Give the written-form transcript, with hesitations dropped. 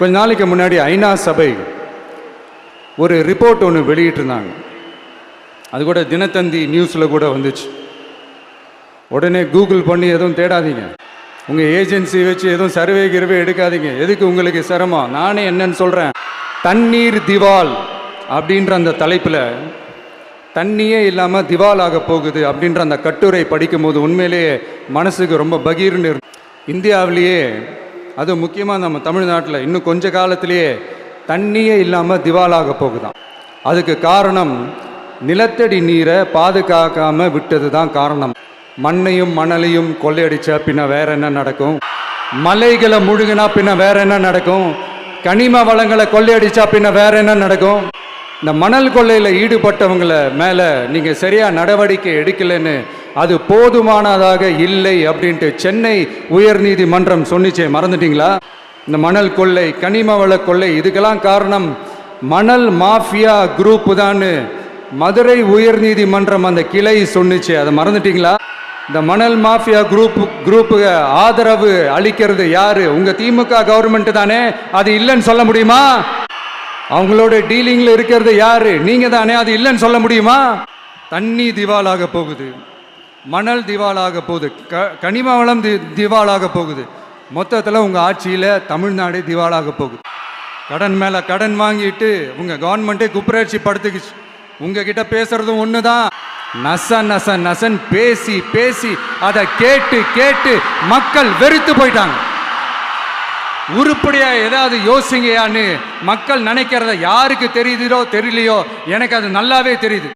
கொஞ்ச நாளைக்கு முன்னாடி ஐநா சபை ஒரு ரிப்போர்ட் ஒன்று வெளியிட்டிருந்தாங்க. அது கூட தினத்தந்தி நியூஸில் கூட வந்துச்சு. உடனே கூகுள் பண்ணி எதுவும் தேடாதீங்க, உங்கள் ஏஜென்சி வச்சு எதுவும் சர்வே கிருவே எடுக்காதீங்க. எதுக்கு உங்களுக்கு சிரமம்? நானே என்னன்னு சொல்கிறேன். தண்ணீர் திவால் அப்படின்ற அந்த தலைப்பில் தண்ணியே இல்லாமல் திவால் ஆக போகுது அப்படின்ற அந்த கட்டுரை படிக்கும்போது உண்மையிலேயே மனசுக்கு ரொம்ப பகீர்னு இருக்கு. இந்தியாவிலேயே அது முக்கியமாக நம்ம தமிழ்நாட்டில் இன்னும் கொஞ்ச காலத்திலேயே தண்ணியே இல்லாமல் திவாலாக போகுதான். அதுக்கு காரணம் நிலத்தடி நீரை பாதுகாக்காமல் விட்டது தான் காரணம். மண்ணையும் மணலையும் கொள்ளையடிச்சா பின்ன வேற என்ன நடக்கும்? மலைகளை முழுகினா பின்ன வேற என்ன நடக்கும்? கனிம வளங்களை கொள்ளையடிச்சா பின்ன வேற என்ன நடக்கும்? இந்த மணல் கொள்ளையில் ஈடுபட்டவங்களை மேலே நீங்கள் சரியாக நடவடிக்கை எடுக்கலைன்னு அது போதுமானதாக இல்லை அப்படின்ட்டு சென்னை உயர்நீதிமன்றம் சொன்னிச்சே, மறந்துட்டீங்களா? இந்த மணல் கொள்ளை, கனிம வள கொள்ளை, இதுக்கெல்லாம் காரணம் மணல் மாஃபியா குரூப் தான் மதுரை உயர்நீதிமன்றம் அந்த கிளை சொன்னிச்சு. அதை மறந்துட்டீங்களா? இந்த மணல் மாஃபியா குரூப்புக்கு ஆதரவு அளிக்கிறது யாரு? உங்க திமுக கவர்மெண்ட் தானே. அது இல்லைன்னு சொல்ல முடியுமா? அவங்களோட டீலிங்ல இருக்கிறது யாரு? நீங்க தானே. அது இல்லைன்னு சொல்ல முடியுமா? தண்ணி திவாலாக போகுது, மணல் திவாலாக போகுது, கனிம வளம் திவாலாக போகுது. மொத்தத்தில் உங்கள் ஆட்சியில் தமிழ்நாடு திவாலாக போகுது. கடன் மேலே கடன் வாங்கிட்டு உங்கள் கவர்மெண்ட்டே குப்புரட்சி படுத்துக்குச்சு. உங்ககிட்ட பேசுறதும் ஒன்று தான். நச நச நசன் பேசி பேசி அதை கேட்டு கேட்டு மக்கள் வெறுத்து போயிட்டாங்க. உருப்படியா ஏதாவது யோசிங்கயான்னு மக்கள் நினைக்கிறத யாருக்கு தெரியுதோ தெரியலையோ, எனக்கு அது நல்லாவே தெரியுது.